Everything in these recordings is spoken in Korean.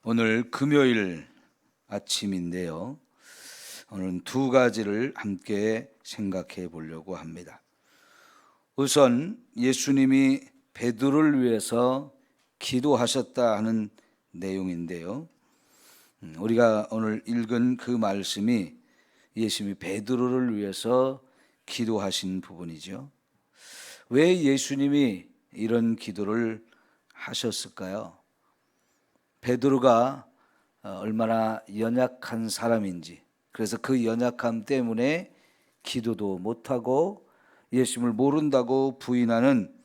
오늘 금요일 아침인데요. 오늘은 두 가지를 함께 생각해 보려고 합니다. 우선 예수님이 베드로를 위해서 기도하셨다 하는 내용인데요. 우리가 오늘 읽은 그 말씀이 예수님이 베드로를 위해서 기도하신 부분이죠. 왜 예수님이 이런 기도를 하셨을까요? 베드로가 얼마나 연약한 사람인지, 그래서 그 연약함 때문에 기도도 못하고 예수님을 모른다고 부인하는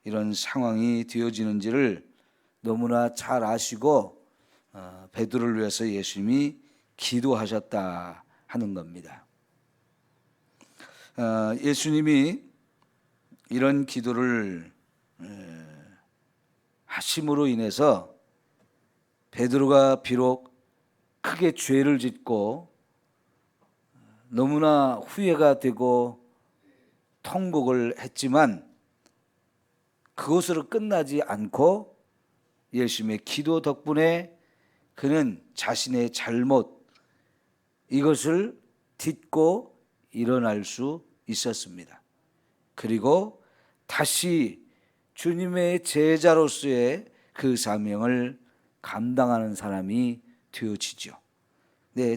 이런 상황이 되어지는지를 너무나 잘 아시고 베드로를 위해서 예수님이 기도하셨다 하는 겁니다. 예수님이 이런 기도를 하심으로 인해서 베드로가 비록 크게 죄를 짓고 너무나 후회가 되고 통곡을 했지만 그것으로 끝나지 않고 예수님의 기도 덕분에 그는 자신의 잘못 이것을 딛고 일어날 수 있었습니다. 그리고 다시 주님의 제자로서의 그 사명을 감당하는 사람이 되어지죠.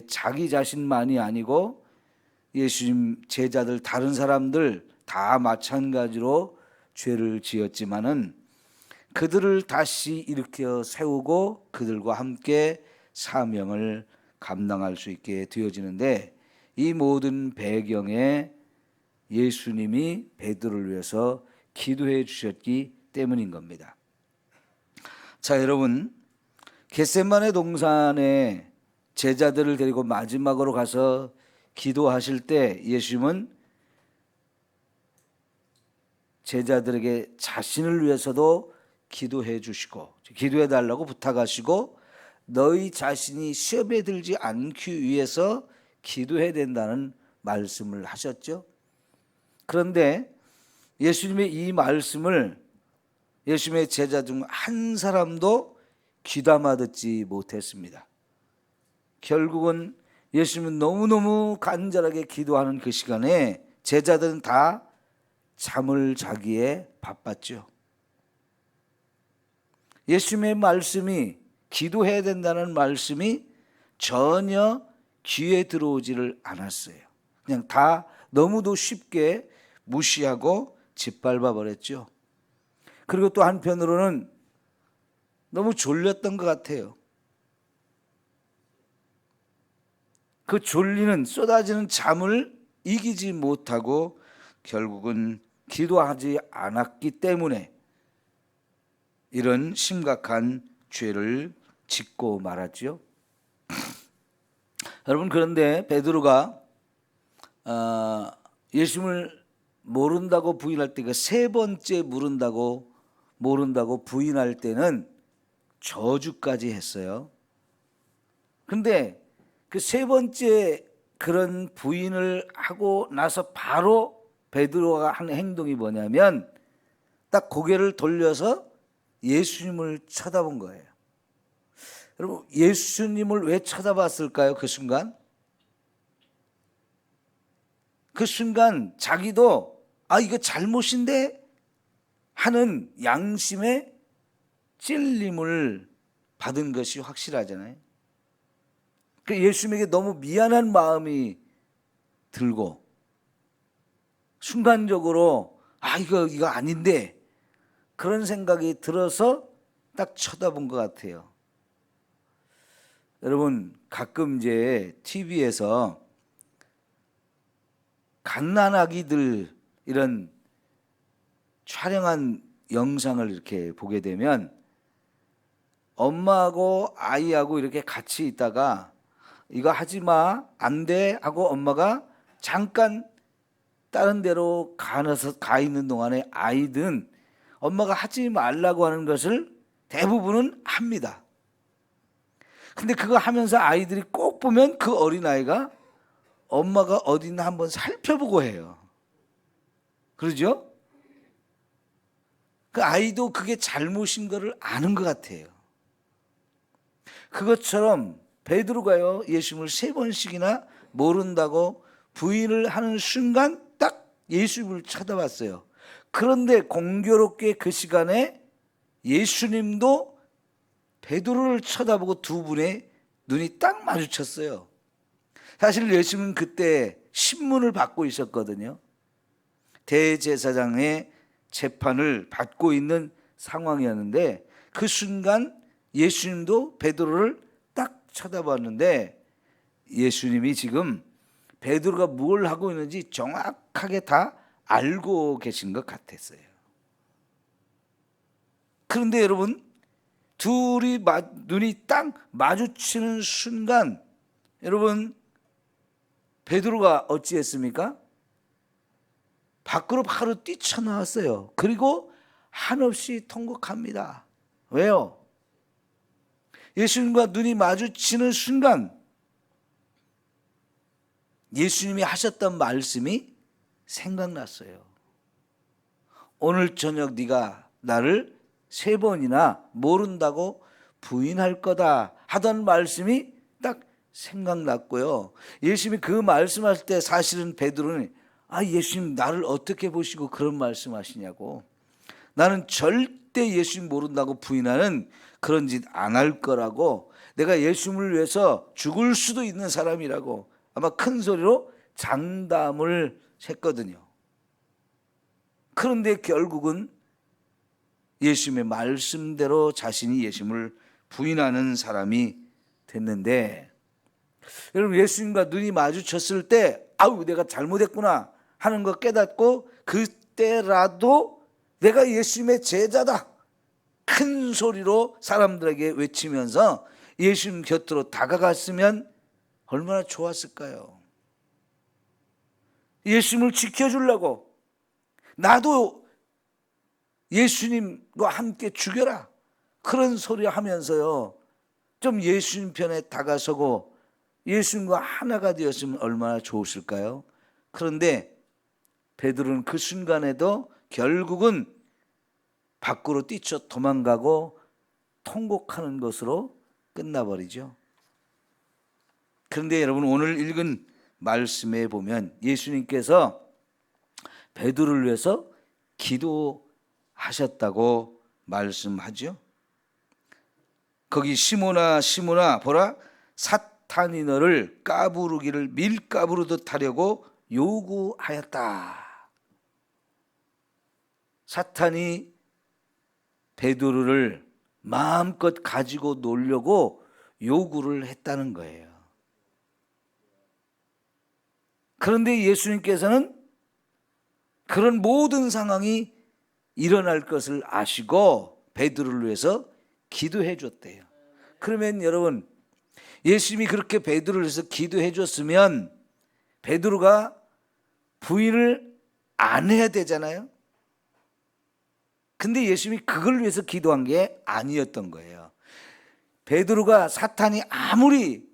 자기 자신만이 아니고 예수님 제자들 다른 사람들 다 마찬가지로 죄를 지었지만은 그들을 다시 일으켜 세우고 그들과 함께 사명을 감당할 수 있게 되어지는데, 이 모든 배경에 예수님이 베드로를 위해서 기도해 주셨기 때문인 겁니다. 자, 여러분, 겟세마네 동산에 제자들을 데리고 마지막으로 가서 기도하실 때 예수님은 제자들에게 자신을 위해서도 기도해 주시고 기도해 달라고 부탁하시고 너희 자신이 시험에 들지 않기 위해서 기도해야 된다는 말씀을 하셨죠. 그런데 예수님의 이 말씀을 예수님의 제자 중 한 사람도 귀담아 듣지 못했습니다. 결국은 예수님은 너무너무 간절하게 기도하는 그 시간에 제자들은 다 잠을 자기에 바빴죠. 예수님의 말씀이, 기도해야 된다는 말씀이 전혀 귀에 들어오지를 않았어요. 그냥 다 너무도 쉽게 무시하고 짓밟아 버렸죠. 그리고 또 한편으로는 너무 졸렸던 것 같아요. 그 졸리는 쏟아지는 잠을 이기지 못하고 결국은 기도하지 않았기 때문에 이런 심각한 죄를 짓고 말았죠. 여러분, 그런데 베드로가 예수님을 모른다고 부인할 때, 그 세 번째 모른다고 부인할 때는 저주까지 했어요. 그런데 그 세 번째 그런 부인을 하고 나서 바로 베드로가 한 행동이 뭐냐면 딱 고개를 돌려서 예수님을 쳐다본 거예요. 여러분, 예수님을 왜 쳐다봤을까요? 그 순간 자기도 이거 잘못인데 하는 양심의 찔림을 받은 것이 확실하잖아요. 예수님에게 너무 미안한 마음이 들고 순간적으로 이거 아닌데 그런 생각이 들어서 딱 쳐다본 것 같아요. 여러분, 가끔 이제 TV에서 갓난아기들 이런 촬영한 영상을 이렇게 보게 되면 엄마하고 아이하고 이렇게 같이 있다가 이거 하지 마, 안 돼 하고 엄마가 잠깐 다른 데로 가 있는 동안에 아이들은 엄마가 하지 말라고 하는 것을 대부분은 합니다. 근데 그거 하면서 아이들이 꼭 보면 그 어린아이가 엄마가 어디 있나 한번 살펴보고 해요. 그러죠? 그 아이도 그게 잘못인 거를 아는 것 같아요. 그것처럼 베드로가요, 예수님을 3번씩이나 모른다고 부인을 하는 순간 딱 예수님을 쳐다봤어요. 그런데 공교롭게 그 시간에 예수님도 베드로를 쳐다보고 두 분의 눈이 딱 마주쳤어요. 사실 예수님은 그때 신문을 받고 있었거든요. 대제사장의 재판을 받고 있는 상황이었는데 그 순간 예수님도 베드로를 딱 쳐다봤는데 예수님이 지금 베드로가 뭘 하고 있는지 정확하게 다 알고 계신 것 같았어요. 그런데 여러분, 둘이 눈이 딱 마주치는 순간 여러분, 베드로가 어찌했습니까? 밖으로 바로 뛰쳐나왔어요. 그리고 한없이 통곡합니다. 왜요? 예수님과 눈이 마주치는 순간 예수님이 하셨던 말씀이 생각났어요. 오늘 저녁 네가 나를 3번이나 모른다고 부인할 거다 하던 말씀이 딱 생각났고요. 예수님이 그 말씀하실 때 사실은 베드로는 예수님 나를 어떻게 보시고 그런 말씀하시냐고, 나는 절대 예수님 모른다고 부인하는 그런 짓 안 할 거라고, 내가 예수님을 위해서 죽을 수도 있는 사람이라고 아마 큰 소리로 장담을 했거든요. 그런데 결국은 예수님의 말씀대로 자신이 예수님을 부인하는 사람이 됐는데, 여러분, 예수님과 눈이 마주쳤을 때 내가 잘못했구나 하는 거 깨닫고 그때라도 내가 예수님의 제자다 큰 소리로 사람들에게 외치면서 예수님 곁으로 다가갔으면 얼마나 좋았을까요? 예수님을 지켜주려고 나도 예수님과 함께 죽여라 그런 소리 하면서요, 좀 예수님 편에 다가서고 예수님과 하나가 되었으면 얼마나 좋으실까요? 그런데 베드로는 그 순간에도 결국은 밖으로 뛰쳐 도망가고 통곡하는 것으로 끝나버리죠. 그런데 여러분, 오늘 읽은 말씀에 보면 예수님께서 베드로를 위해서 기도하셨다고 말씀하죠. 거기 시몬아 시몬아 보라, 사탄이 너를 까부르기를 밀가부르듯 하려고 요구하였다. 사탄이 베드로를 마음껏 가지고 놀려고 요구를 했다는 거예요. 그런데 예수님께서는 그런 모든 상황이 일어날 것을 아시고 베드로를 위해서 기도해 줬대요. 그러면 여러분, 예수님이 그렇게 베드로를 위해서 기도해 줬으면 베드로가 부인을 안 해야 되잖아요. 근데 예수님이 그걸 위해서 기도한 게 아니었던 거예요. 베드로가 사탄이 아무리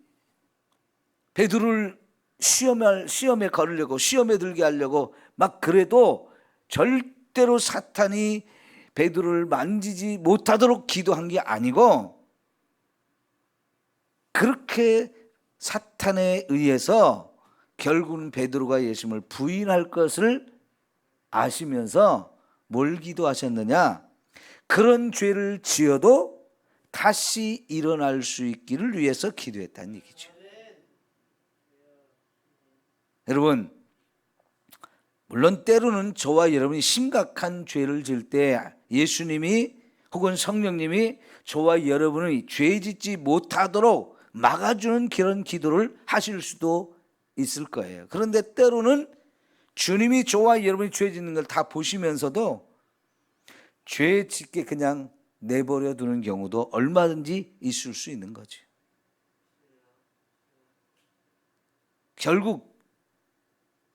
베드로를 시험에 걸으려고, 시험에 들게 하려고 막 그래도 절대로 사탄이 베드로를 만지지 못하도록 기도한 게 아니고, 그렇게 사탄에 의해서 결국은 베드로가 예수님을 부인할 것을 아시면서 뭘 기도하셨느냐? 그런 죄를 지어도 다시 일어날 수 있기를 위해서 기도했다는 얘기죠. 여러분, 물론 때로는 저와 여러분이 심각한 죄를 지을 때 예수님이 혹은 성령님이 저와 여러분이 죄 짓지 못하도록 막아주는 그런 기도를 하실 수도 있을 거예요. 그런데 때로는 주님이 저와 여러분이 죄 짓는 걸 다 보시면서도 죄 짓게 그냥 내버려 두는 경우도 얼마든지 있을 수 있는 거죠. 결국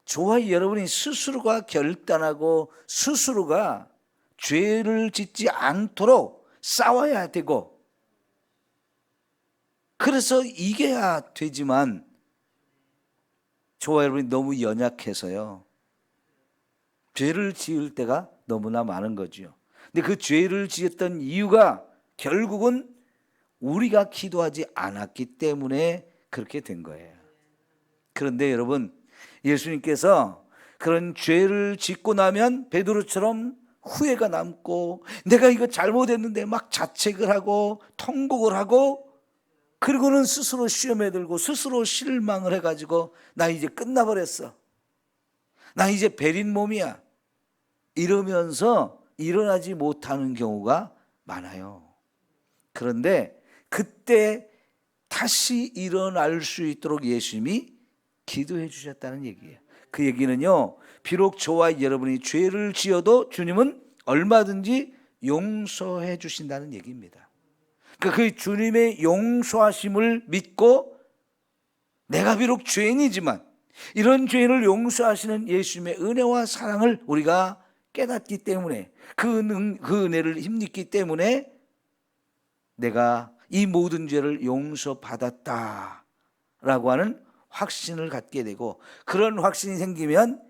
저와 여러분이 스스로가 결단하고 스스로가 죄를 짓지 않도록 싸워야 되고, 그래서 이겨야 되지만 저와 여러분이 너무 연약해서요, 죄를 지을 때가 너무나 많은 거죠. 근데 그 죄를 지었던 이유가 결국은 우리가 기도하지 않았기 때문에 그렇게 된 거예요. 그런데 여러분, 예수님께서 그런 죄를 짓고 나면 베드로처럼 후회가 남고 내가 이거 잘못했는데 막 자책을 하고 통곡을 하고 그리고는 스스로 시험에 들고 스스로 실망을 해가지고 나 이제 끝나버렸어, 나 이제 베린 몸이야, 이러면서 일어나지 못하는 경우가 많아요. 그런데 그때 다시 일어날 수 있도록 예수님이 기도해 주셨다는 얘기예요. 그 얘기는요, 비록 저와 여러분이 죄를 지어도 주님은 얼마든지 용서해 주신다는 얘기입니다. 그 주님의 용서하심을 믿고 내가 비록 죄인이지만 이런 죄를 용서하시는 예수님의 은혜와 사랑을 우리가 깨닫기 때문에 그 은혜를 힘입기 때문에 내가 이 모든 죄를 용서받았다라고 하는 확신을 갖게 되고, 그런 확신이 생기면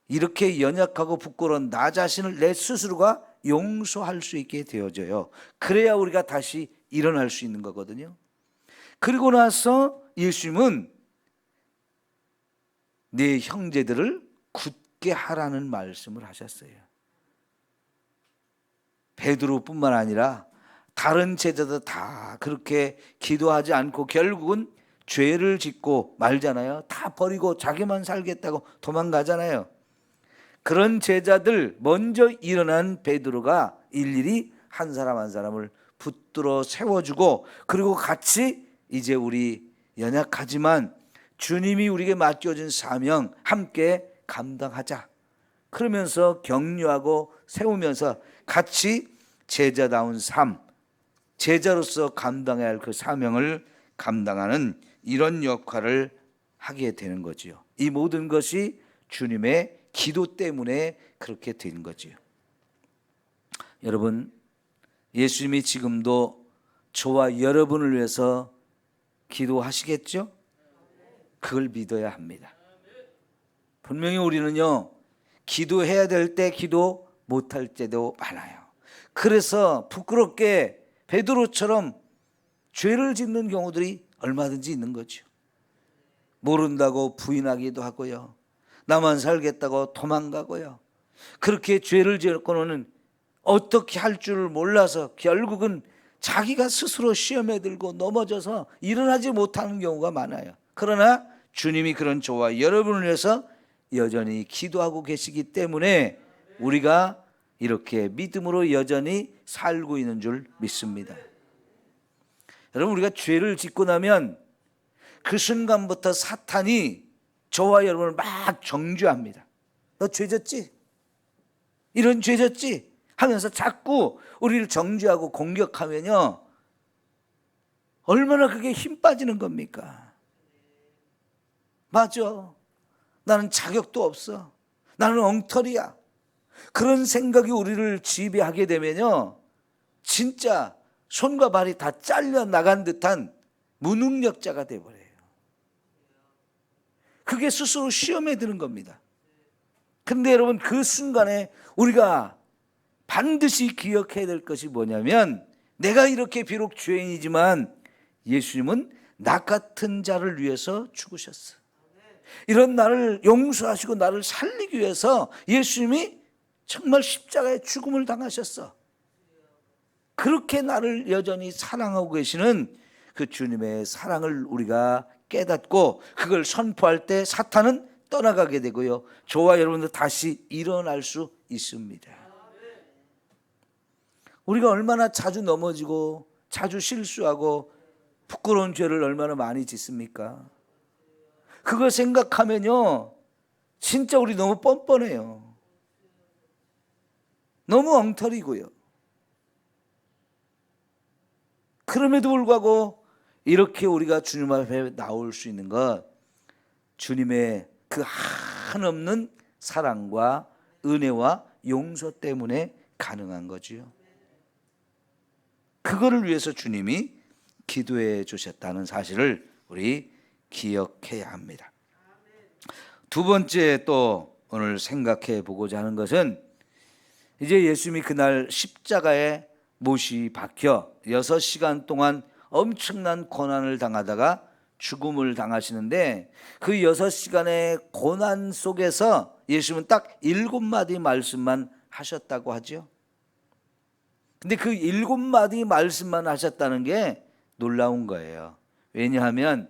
이렇게 연약하고 부끄러운 나 자신을 내 스스로가 용서할 수 있게 되어져요. 그래야 우리가 다시 일어날 수 있는 거거든요. 그리고 나서 예수님은 네 형제들을 굳게 하라는 말씀을 하셨어요. 베드로뿐만 아니라 다른 제자들 다 그렇게 기도하지 않고 결국은 죄를 짓고 말잖아요. 다 버리고 자기만 살겠다고 도망가잖아요. 그런 제자들 먼저 일어난 베드로가 일일이 한 사람 한 사람을 붙들어 세워주고, 그리고 같이 이제 우리 연약하지만 주님이 우리에게 맡겨준 사명 함께 감당하자, 그러면서 격려하고 세우면서 같이 제자다운 삶, 제자로서 감당해야 할 그 사명을 감당하는 이런 역할을 하게 되는 거지요. 이 모든 것이 주님의 기도 때문에 그렇게 된 거지요. 여러분, 예수님이 지금도 저와 여러분을 위해서 기도하시겠죠? 그걸 믿어야 합니다. 분명히 우리는요, 기도해야 될 때 기도 못할 때도 많아요. 그래서 부끄럽게 베드로처럼 죄를 짓는 경우들이 얼마든지 있는 거죠. 모른다고 부인하기도 하고요, 나만 살겠다고 도망가고요, 그렇게 죄를 지었고는 어떻게 할 줄을 몰라서 결국은 자기가 스스로 시험에 들고 넘어져서 일어나지 못하는 경우가 많아요. 그러나 주님이 그런 저와 여러분을 위해서 여전히 기도하고 계시기 때문에 우리가 이렇게 믿음으로 여전히 살고 있는 줄 믿습니다. 여러분, 우리가 죄를 짓고 나면 그 순간부터 사탄이 저와 여러분을 막 정죄합니다. 너 죄 졌지? 이런 죄 졌지? 하면서 자꾸 우리를 정죄하고 공격하면요, 얼마나 그게 힘 빠지는 겁니까? 맞아, 나는 자격도 없어, 나는 엉터리야, 그런 생각이 우리를 지배하게 되면요, 진짜 손과 발이 다 잘려 나간 듯한 무능력자가 되어버려요. 그게 스스로 시험에 드는 겁니다. 근데 여러분, 그 순간에 우리가 반드시 기억해야 될 것이 뭐냐면, 내가 이렇게 비록 죄인이지만 예수님은 나 같은 자를 위해서 죽으셨어. 이런 나를 용서하시고 나를 살리기 위해서 예수님이 정말 십자가의 죽음을 당하셨어. 그렇게 나를 여전히 사랑하고 계시는 그 주님의 사랑을 우리가 깨닫고 그걸 선포할 때 사탄은 떠나가게 되고요, 저와 여러분도 다시 일어날 수 있습니다. 우리가 얼마나 자주 넘어지고 자주 실수하고 부끄러운 죄를 얼마나 많이 짓습니까? 그걸 생각하면요, 진짜 우리 너무 뻔뻔해요. 너무 엉터리고요. 그럼에도 불구하고 이렇게 우리가 주님 앞에 나올 수 있는 것, 주님의 그 한없는 사랑과 은혜와 용서 때문에 가능한 거지요. 그거를 위해서 주님이 기도해 주셨다는 사실을 우리 기억해야 합니다. 두 번째 또 오늘 생각해 보고자 하는 것은, 이제 예수님이 그날 십자가에 못이 박혀 6시간 동안 엄청난 고난을 당하다가 죽음을 당하시는데 그 6시간의 고난 속에서 예수님은 딱 7마디 말씀만 하셨다고 하죠. 근데 그 7마디 말씀만 하셨다는 게 놀라운 거예요. 왜냐하면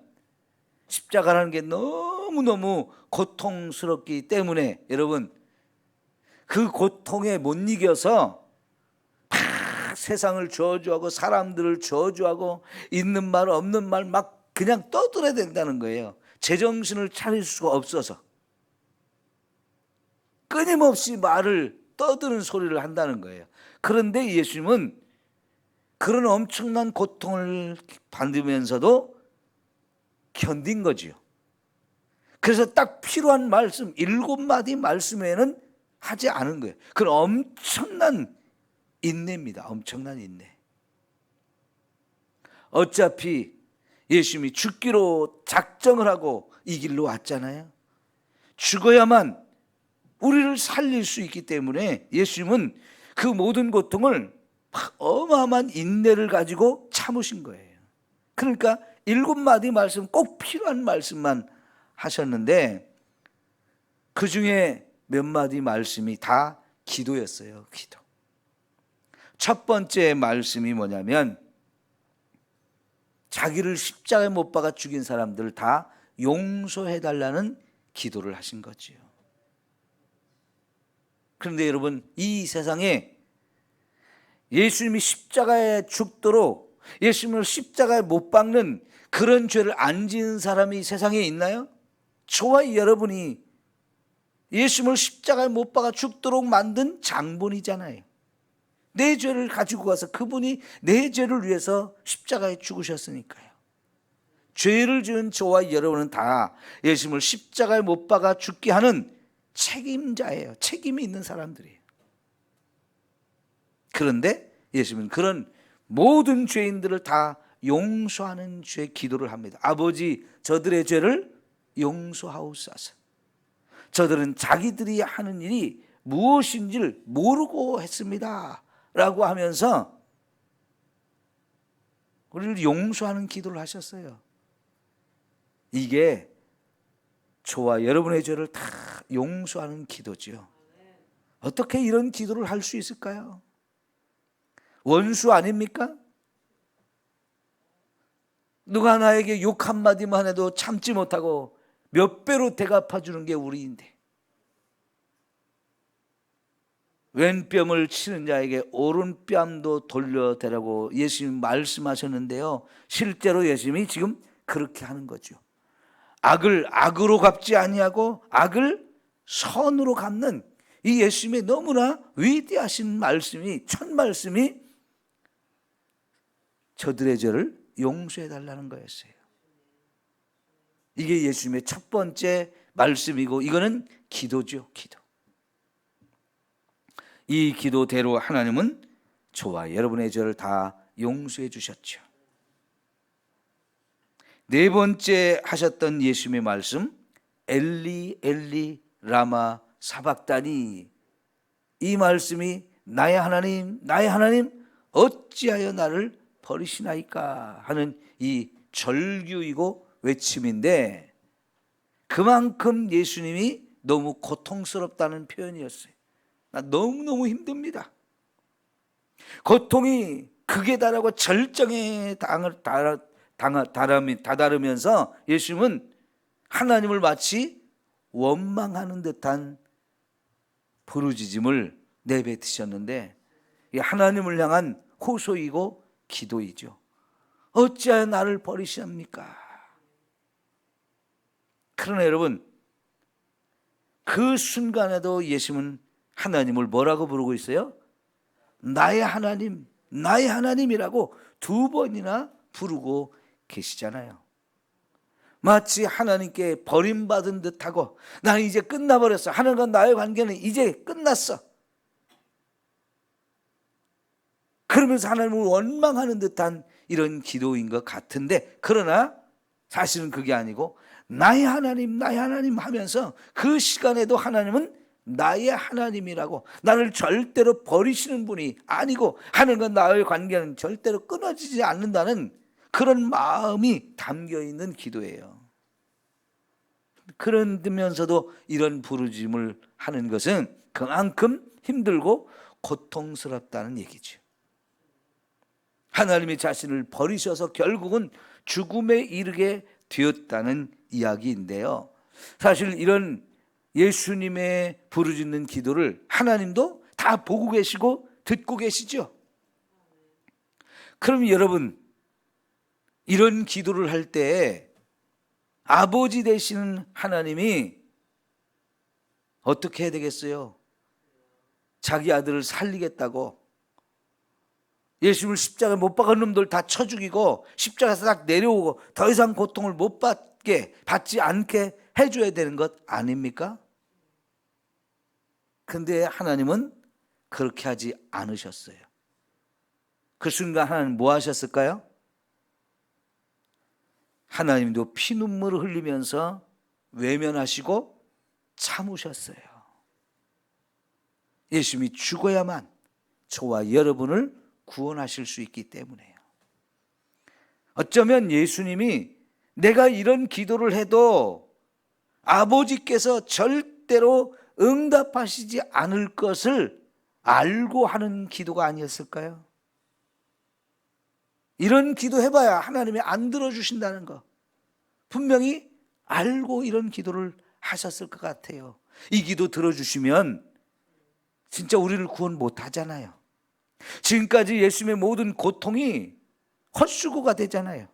십자가라는 게 너무너무 고통스럽기 때문에 여러분 그 고통에 못 이겨서 막 세상을 저주하고 사람들을 저주하고 있는 말 없는 말 막 그냥 떠들어야 된다는 거예요. 제정신을 차릴 수가 없어서 끊임없이 말을 떠드는 소리를 한다는 거예요. 그런데 예수님은 그런 엄청난 고통을 받으면서도 견딘 거지요. 그래서 딱 필요한 말씀 7마디 말씀에는 하지 않은 거예요. 그건 엄청난 인내입니다. 엄청난 인내. 어차피 예수님이 죽기로 작정을 하고 이 길로 왔잖아요. 죽어야만 우리를 살릴 수 있기 때문에 예수님은 그 모든 고통을 어마어마한 인내를 가지고 참으신 거예요. 그러니까 7마디 말씀 꼭 필요한 말씀만 하셨는데 그 중에 몇 마디 말씀이 다 기도였어요. 기도. 첫 번째 말씀이 뭐냐면 자기를 십자가에 못 박아 죽인 사람들을 다 용서해달라는 기도를 하신 거지요. 그런데 여러분 이 세상에 예수님이 십자가에 죽도록 예수님을 십자가에 못 박는 그런 죄를 안 지은 사람이 세상에 있나요? 저와 여러분이 예수님을 십자가에 못 박아 죽도록 만든 장본이잖아요. 내 죄를 가지고 가서 그분이 내 죄를 위해서 십자가에 죽으셨으니까요. 죄를 지은 저와 여러분은 다 예수님을 십자가에 못 박아 죽게 하는 책임자예요. 책임이 있는 사람들이에요. 그런데 예수님은 그런 모든 죄인들을 다 용서하는 죄 기도를 합니다. 아버지 저들의 죄를 용서하옵소서. 저들은 자기들이 하는 일이 무엇인지를 모르고 했습니다 라고 하면서 우리를 용서하는 기도를 하셨어요. 이게 저와 여러분의 죄를 다 용서하는 기도죠. 어떻게 이런 기도를 할 수 있을까요? 원수 아닙니까? 누가 나에게 욕 한마디만 해도 참지 못하고 몇 배로 대갚아 주는 게 우리인데 왼뺨을 치는 자에게 오른뺨도 돌려대라고 예수님 말씀하셨는데요. 실제로 예수님이 지금 그렇게 하는 거죠. 악을 악으로 갚지 아니하고 악을 선으로 갚는 이 예수님의 너무나 위대하신 말씀이 첫 말씀이 저들의 죄를 용서해 달라는 거였어요. 이게 예수님의 첫 번째 말씀이고 이거는 기도죠. 기도. 이 기도대로 하나님은 저와 여러분의 죄를 다 용서해 주셨죠. 네 번째 하셨던 예수님의 말씀 엘리 엘리 라마 사박다니, 이 말씀이 나의 하나님 나의 하나님 어찌하여 나를 버리시나이까 하는 이 절규이고 외침인데 그만큼 예수님이 너무 고통스럽다는 표현이었어요. 나 너무너무 힘듭니다. 고통이 극에 달하고 절정에 다다르면서 예수님은 하나님을 마치 원망하는 듯한 부르짖음을 내뱉으셨는데 하나님을 향한 호소이고 기도이죠. 어찌하여 나를 버리시합니까? 그러나 여러분 그 순간에도 예수님은 하나님을 뭐라고 부르고 있어요? 나의 하나님, 나의 하나님이라고 2번이나 부르고 계시잖아요. 마치 하나님께 버림받은 듯하고 나는 이제 끝나버렸어. 하나님과 나의 관계는 이제 끝났어. 그러면서 하나님을 원망하는 듯한 이런 기도인 것 같은데 그러나 사실은 그게 아니고 나의 하나님 나의 하나님 하면서 그 시간에도 하나님은 나의 하나님이라고 나를 절대로 버리시는 분이 아니고 하나님과 나의 관계는 절대로 끊어지지 않는다는 그런 마음이 담겨 있는 기도예요. 그러면서도 이런 부르짖음을 하는 것은 그만큼 힘들고 고통스럽다는 얘기죠. 하나님이 자신을 버리셔서 결국은 죽음에 이르게 되었다는 이야기인데요. 사실 이런 예수님의 부르짖는 기도를 하나님도 다 보고 계시고 듣고 계시죠. 그럼 여러분, 이런 기도를 할 때 아버지 되시는 하나님이 어떻게 해야 되겠어요? 자기 아들을 살리겠다고 예수님을 십자가에 못 박은 놈들 다 쳐 죽이고 십자가에서 딱 내려오고 더 이상 고통을 못 받지 않게 해줘야 되는 것 아닙니까? 근데 하나님은 그렇게 하지 않으셨어요. 그 순간 하나님 뭐 하셨을까요? 하나님도 피눈물을 흘리면서 외면하시고 참으셨어요. 예수님이 죽어야만 저와 여러분을 구원하실 수 있기 때문에요. 어쩌면 예수님이 내가 이런 기도를 해도 아버지께서 절대로 응답하시지 않을 것을 알고 하는 기도가 아니었을까요? 이런 기도 해봐야 하나님이 안 들어주신다는 거 분명히 알고 이런 기도를 하셨을 것 같아요. 이 기도 들어주시면 진짜 우리를 구원 못하잖아요. 지금까지 예수님의 모든 고통이 헛수고가 되잖아요.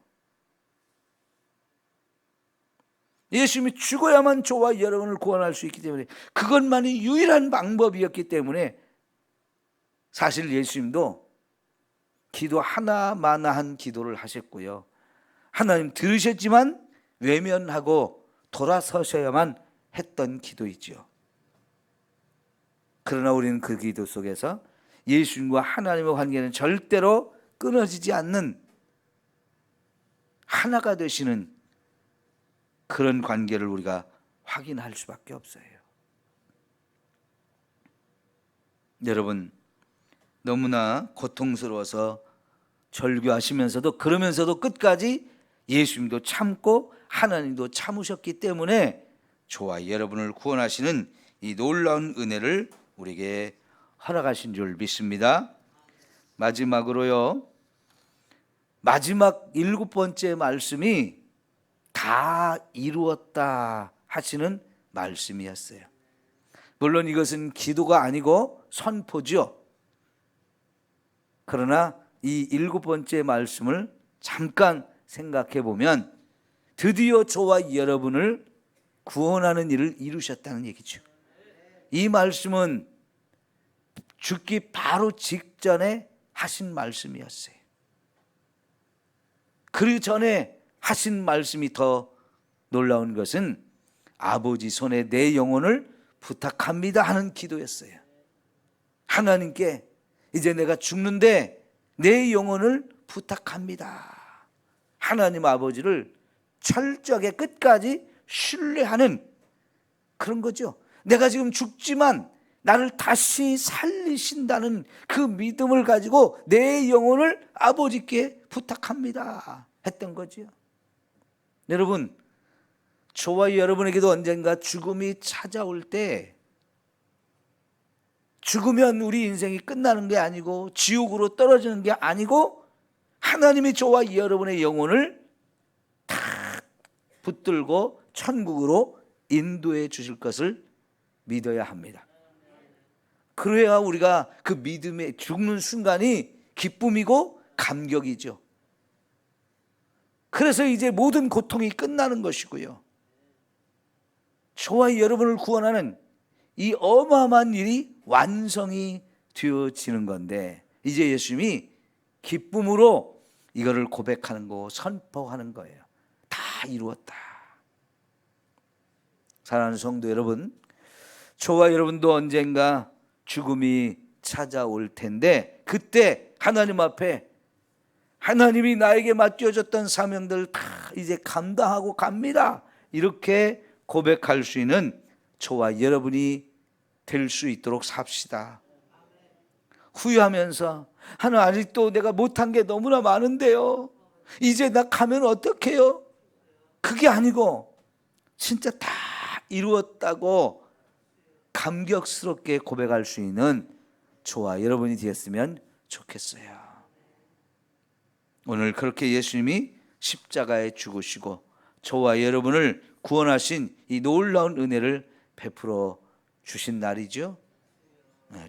예수님이 죽어야만 저와 여러분을 구원할 수 있기 때문에 그것만이 유일한 방법이었기 때문에 사실 예수님도 기도 하나마나한 기도를 하셨고요. 하나님 들으셨지만 외면하고 돌아서셔야만 했던 기도이죠. 그러나 우리는 그 기도 속에서 예수님과 하나님의 관계는 절대로 끊어지지 않는 하나가 되시는 그런 관계를 우리가 확인할 수밖에 없어요. 여러분, 너무나 고통스러워서 절규하시면서도 그러면서도 끝까지 예수님도 참고 하나님도 참으셨기 때문에 저와 여러분을 구원하시는 이 놀라운 은혜를 우리에게 허락하신 줄 믿습니다. 마지막으로요, 마지막 7번째 말씀이 다 이루었다 하시는 말씀이었어요. 물론 이것은 기도가 아니고 선포죠. 그러나 이 7번째 말씀을 잠깐 생각해 보면 드디어 저와 여러분을 구원하는 일을 이루셨다는 얘기죠. 이 말씀은 죽기 바로 직전에 하신 말씀이었어요. 그 전에 하신 말씀이 더 놀라운 것은 아버지 손에 내 영혼을 부탁합니다 하는 기도였어요. 하나님께 이제 내가 죽는데 내 영혼을 부탁합니다. 하나님 아버지를 철저하게 끝까지 신뢰하는 그런 거죠. 내가 지금 죽지만 나를 다시 살리신다는 그 믿음을 가지고 내 영혼을 아버지께 부탁합니다 했던 거죠. 여러분, 저와 여러분에게도 언젠가 죽음이 찾아올 때 죽으면 우리 인생이 끝나는 게 아니고 지옥으로 떨어지는 게 아니고 하나님이 저와 여러분의 영혼을 다 붙들고 천국으로 인도해 주실 것을 믿어야 합니다. 그래야 우리가 그 믿음에 죽는 순간이 기쁨이고 감격이죠. 그래서 이제 모든 고통이 끝나는 것이고요. 저와 여러분을 구원하는 이 어마어마한 일이 완성이 되어지는 건데 이제 예수님이 기쁨으로 이거를 고백하는 거, 선포하는 거예요. 다 이루었다. 사랑하는 성도 여러분, 저와 여러분도 언젠가 죽음이 찾아올 텐데 그때 하나님 앞에 하나님이 나에게 맡겨졌던 사명들 다 이제 감당하고 갑니다. 이렇게 고백할 수 있는 저와 여러분이 될 수 있도록 삽시다. 후회하면서 하나님 아직도 내가 못한 게 너무나 많은데요. 이제 나 가면 어떡해요? 그게 아니고 진짜 다 이루었다고 감격스럽게 고백할 수 있는 저와 여러분이 되었으면 좋겠어요. 오늘 그렇게 예수님이 십자가에 죽으시고 저와 여러분을 구원하신 이 놀라운 은혜를 베풀어 주신 날이죠.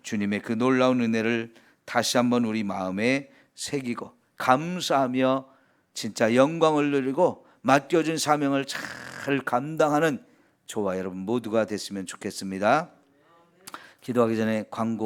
주님의 그 놀라운 은혜를 다시 한번 우리 마음에 새기고 감사하며 진짜 영광을 누리고 맡겨진 사명을 잘 감당하는 저와 여러분 모두가 됐으면 좋겠습니다. 기도하기 전에 광고